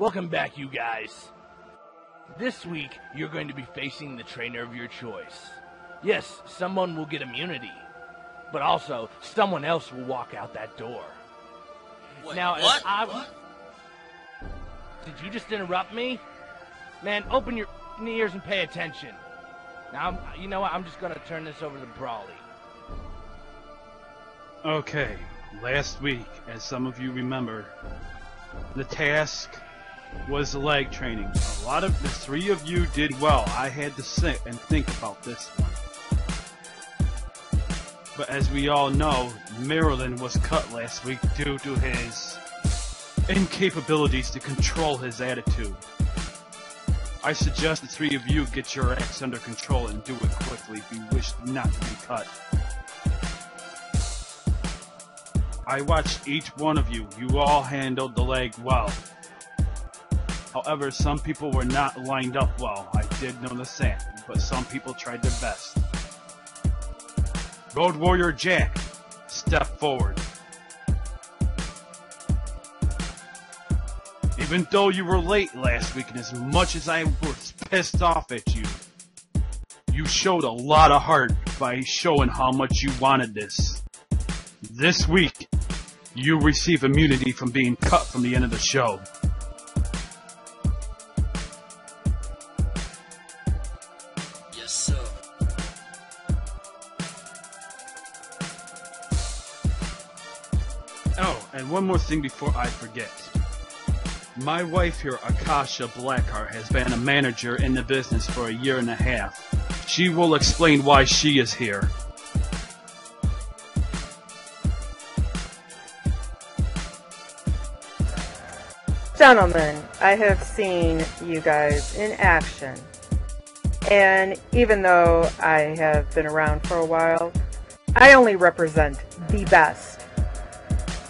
Welcome back, you guys. This week, you're going to be facing the trainer of your choice. Yes, someone will get immunity, but also someone else will walk out that door. Wait, now, what? Did you just interrupt me? Man, open your ears and pay attention. Now, you know what? I'm just going to turn this over to Brawley. Okay, last week, as some of you remember, the task was leg training. A lot of the three of you did well. I had to sit and think about this one. But as we all know, Maryland was cut last week due to his incapabilities to control his attitude. I suggest the three of you get your acts under control and do it quickly if you wish not to be cut. I watched each one of you. You all handled the leg well. However, some people were not lined up well. I did notice that, but some people tried their best. Road Warrior Jack, step forward. Even though you were late last week, and as much as I was pissed off at you, you showed a lot of heart by showing how much you wanted this. This week, you receive immunity from being cut from the end of the show. Yes, sir. Oh, and one more thing before I forget. My wife here, Akasha Blackheart, has been a manager in the business for 1.5 years. She will explain why she is here. Gentlemen, I have seen you guys in action, and even though I have been around for a while, I only represent the best,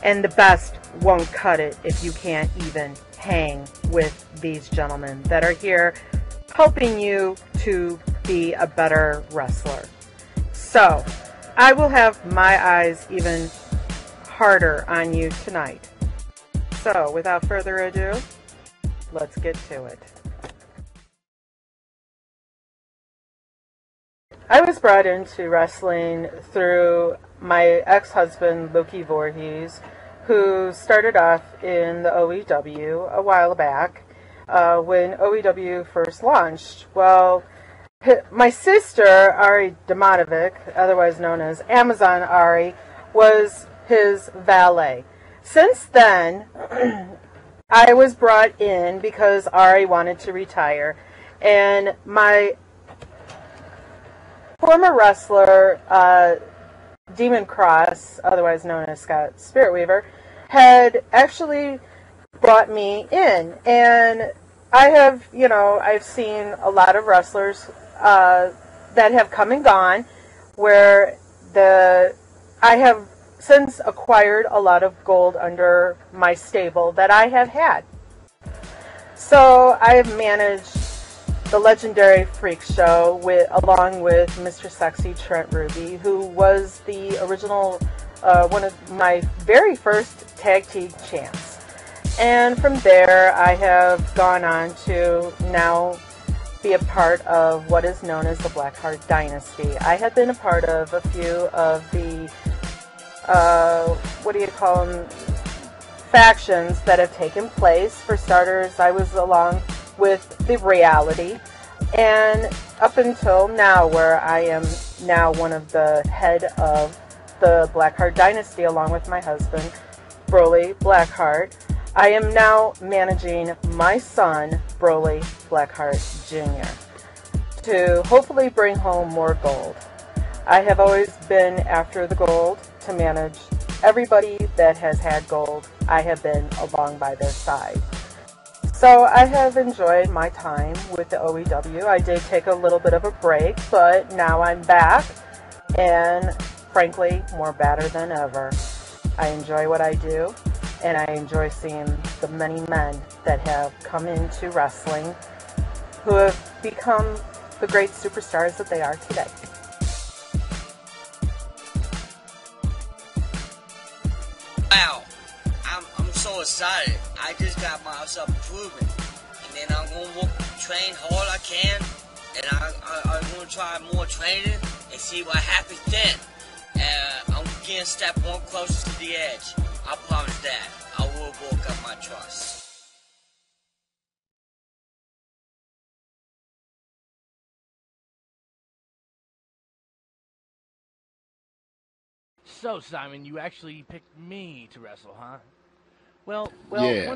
and the best won't cut it if you can't even hang with these gentlemen that are here helping you to be a better wrestler. So, I will have my eyes even harder on you tonight. So, without further ado, let's get to it. I was brought into wrestling through my ex-husband, Loki Voorhees, who started off in the OEW a while back when OEW first launched. Well, my sister, Ari Domodovic, otherwise known as Amazon Ari, was his valet. Since then, I was brought in because Ari wanted to retire, and my former wrestler, Demon Cross, otherwise known as Scott Spirit Weaver, had actually brought me in, and I have, I've seen a lot of wrestlers that have come and gone, where I have since acquired a lot of gold under my stable that I have had. So I have managed the legendary Freak Show along with Mr. Sexy Trent Ruby, who was the original, one of my very first tag team champs. And from there, I have gone on to now be a part of what is known as the Blackheart Dynasty. I have been a part of a few of the factions that have taken place. For starters, I was along with the Reality, and up until now, where I am now one of the head of the Blackheart Dynasty, along with my husband, Broly Blackheart. I am now managing my son, Broly Blackheart Jr., to hopefully bring home more gold. I have always been after the gold to manage everybody that has had gold. I have been along by their side. So I have enjoyed my time with the OEW. I did take a little bit of a break, but now I'm back, and frankly, more better than ever. I enjoy what I do, and I enjoy seeing the many men that have come into wrestling who have become the great superstars that they are today. Wow, I'm so excited. I just got myself proven. And then I'm going to train hard I can. And I'm going to try more training and see what happens then. I'm getting a step one closer to the edge. I promise that. I will work up my trust. So, Simon, you actually picked me to wrestle, huh? Well, Yeah.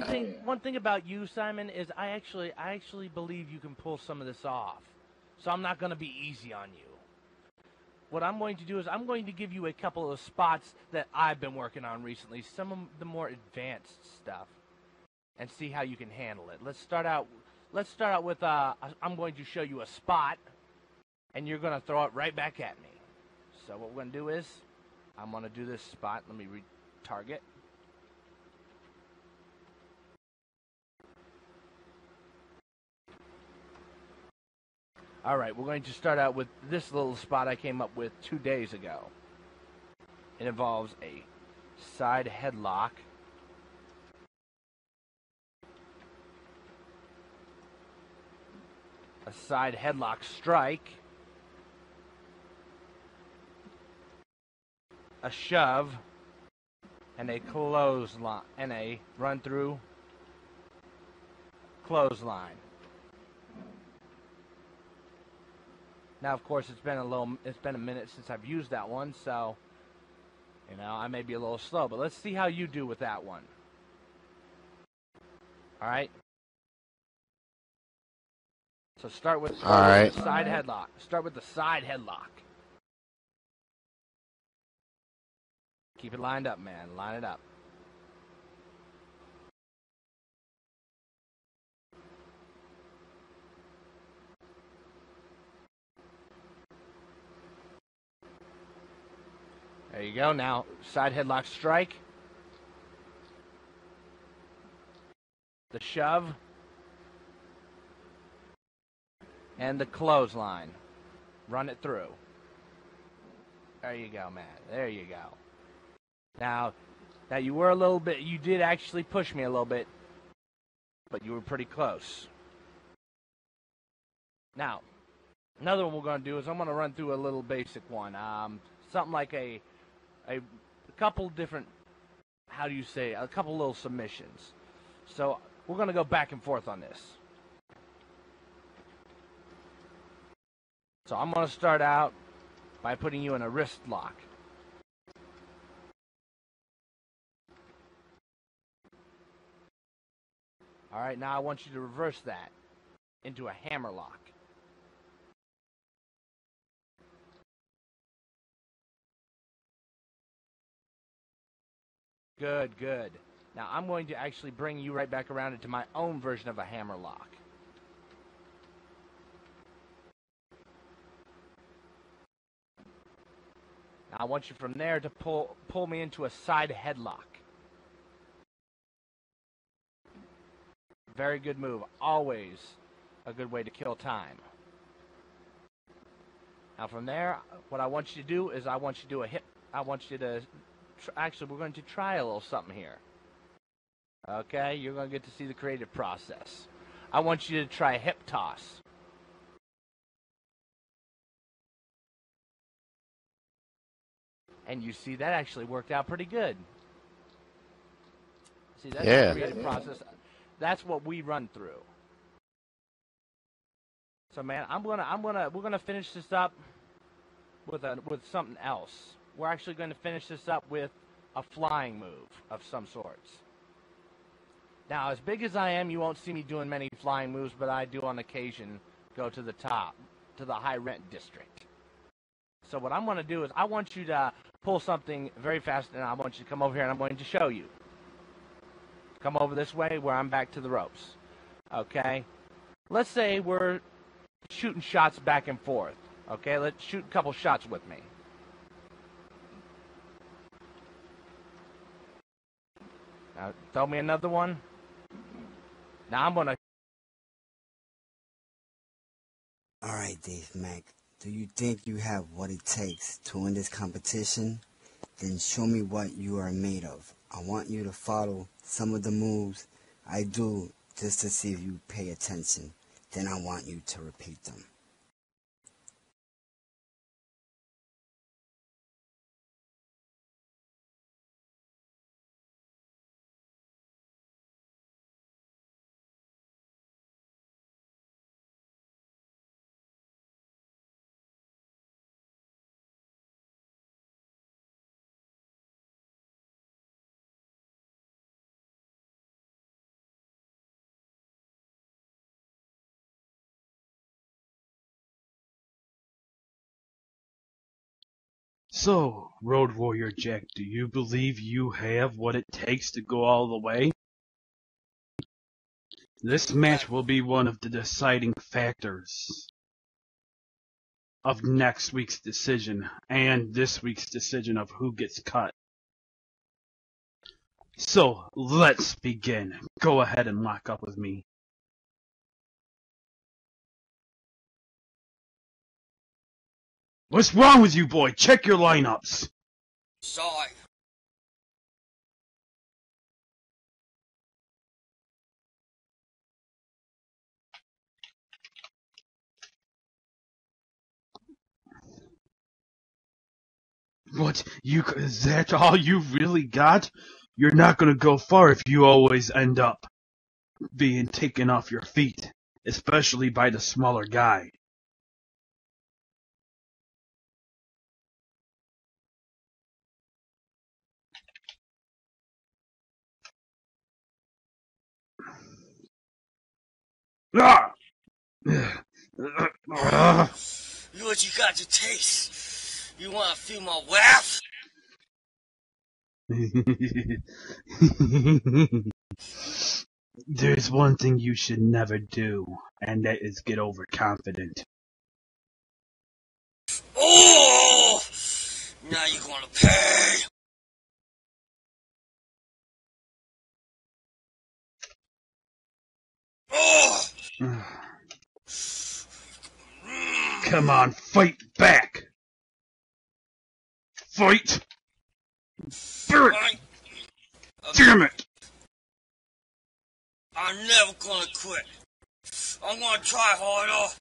one thing about you, Simon, is I actually believe you can pull some of this off. So I'm not going to be easy on you. What I'm going to do is I'm going to give you a couple of spots that I've been working on recently, some of the more advanced stuff, and see how you can handle it. Let's start out with I'm going to show you a spot, and you're going to throw it right back at me. So what we're going to do is I'm going to do this spot. Let me target. All right, we're going to start out with this little spot I came up with 2 days ago. It involves a side headlock, a side headlock strike, a shove, and a clothesline, and a run through clothesline. Now, of course, it's been a minute since I've used that one, so I may be a little slow, but let's see how you do with that one. All right. So start with the side headlock. Start with the side headlock. Keep it lined up, man. Line it up. There you go. Now, side headlock strike. The shove. And the clothesline. Run it through. There you go, man. There you go. Now you did actually push me a little bit, but you were pretty close. Now, another one we're going to do is I'm going to run through a little basic one. Something like a couple different, a couple little submissions. So we're going to go back and forth on this. So I'm going to start out by putting you in a wrist lock. All right, now I want you to reverse that into a hammer lock. Good, good. Now I'm going to actually bring you right back around into my own version of a hammer lock. Now I want you from there to pull me into a side headlock. Very good move. Always a good way to kill time. Now from there, what I want you to do is I want you to do a hip. I want you to actually, we're going to try a little something here. Okay, you're going to get to see the creative process. I want you to try a hip toss. And you see that actually worked out pretty good. See, that's the creative process. That's what we run through. So, man, we're gonna finish this up with something else. We're actually going to finish this up with a flying move of some sorts. Now, as big as I am, you won't see me doing many flying moves, but I do on occasion go to the top, to the high rent district. So what I'm going to do is I want you to pull something very fast, and I want you to come over here, and I'm going to show you. Come over this way where I'm back to the ropes. Okay? Let's say we're shooting shots back and forth. Okay? Let's shoot a couple shots with me. Now, throw me another one. Now I'm going to... All right, Dave Mack. Do you think you have what it takes to win this competition? Then show me what you are made of. I want you to follow some of the moves I do just to see if you pay attention. Then I want you to repeat them. So, Road Warrior Jack, do you believe you have what it takes to go all the way? This match will be one of the deciding factors of next week's decision and this week's decision of who gets cut. So, let's begin. Go ahead and lock up with me. What's wrong with you, boy? Check your lineups. Sorry. What? Is that all you really got? You're not gonna go far if you always end up being taken off your feet, especially by the smaller guy. Ah! What you got to taste? You want to feel my wrath? There's one thing you should never do, and that is get overconfident. Oh! Now you're gonna pay! Oh! Come on, fight back! Fight! Damn it! I'm never gonna quit. I'm gonna try harder.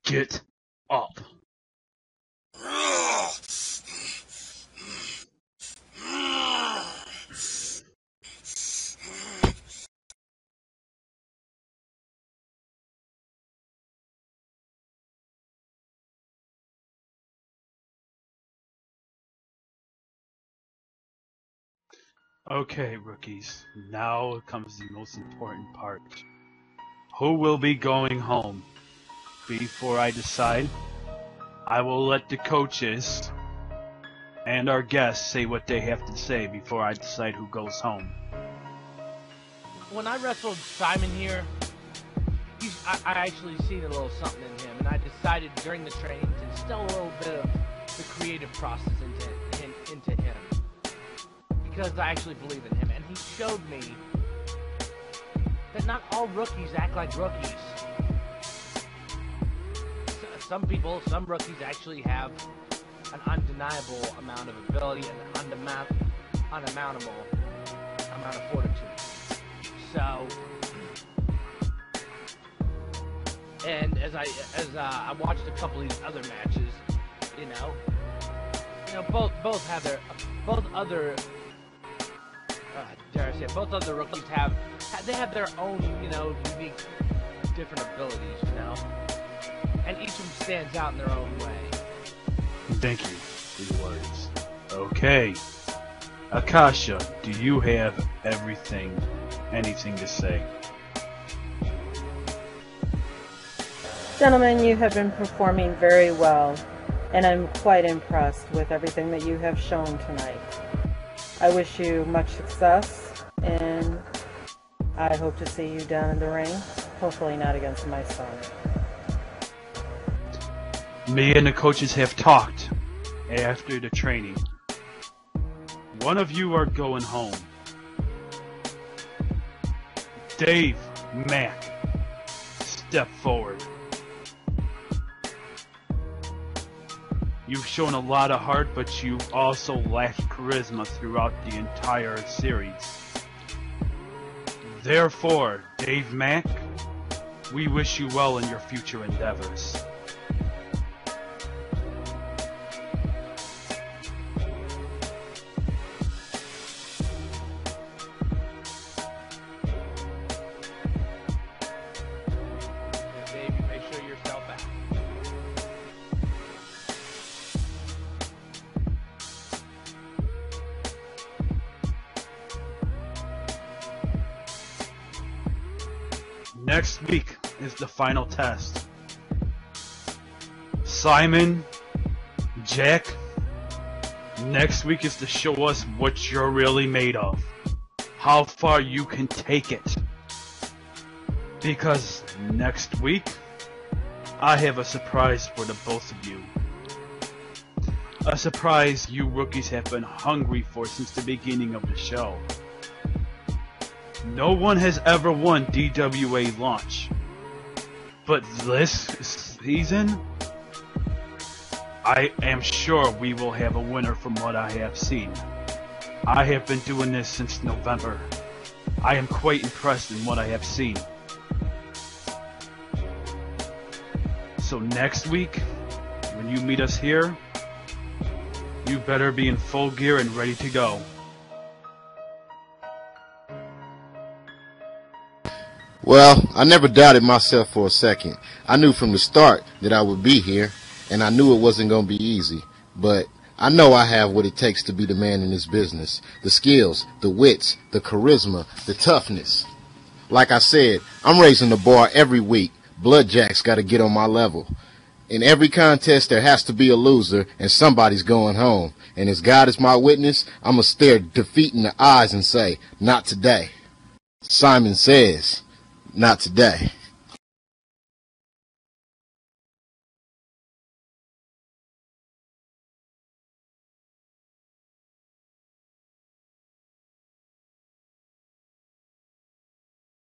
Get up. Okay, rookies, now comes the most important part. Who will be going home? Before I decide, I will let the coaches and our guests say what they have to say before I decide who goes home. When I wrestled Simon here, I actually seen a little something in him, and I decided during the training to instill a little bit of the creative process into him. Because I actually believe in him, and he showed me that not all rookies act like rookies. Some rookies actually have an undeniable amount of ability and an unamountable amount of fortitude. So, and as I watched a couple of these other matches, both other rookies have their own, unique, different abilities, and each of them stands out in their own way. Thank you for your words. Okay. Akasha, do you have anything to say? Gentlemen, you have been performing very well, and I'm quite impressed with everything that you have shown tonight. I wish you much success, and I hope to see you down in the ring, hopefully not against my son. Me and the coaches have talked, after the training. One of you are going home. Dave, Mac, step forward. You've shown a lot of heart, but you also lack charisma throughout the entire series. Therefore, Dave Mack, we wish you well in your future endeavors. Dave, you may show yourself out. Next week is the final test. Simon, Jack, next week is to show us what you're really made of. How far you can take it. Because next week, I have a surprise for the both of you. A surprise you rookies have been hungry for since the beginning of the show. No one has ever won DWA launch. But this season, I am sure we will have a winner from what I have seen. I have been doing this since November. I am quite impressed in what I have seen. So next week, when you meet us here, you better be in full gear and ready to go. Well, I never doubted myself for a second. I knew from the start that I would be here, and I knew it wasn't going to be easy. But I know I have what it takes to be the man in this business. The skills, the wits, the charisma, the toughness. Like I said, I'm raising the bar every week. Bloodjack's got to get on my level. In every contest, there has to be a loser, and somebody's going home. And as God is my witness, I'm going to stare defeat in the eyes and say, not today. Simon says, not today.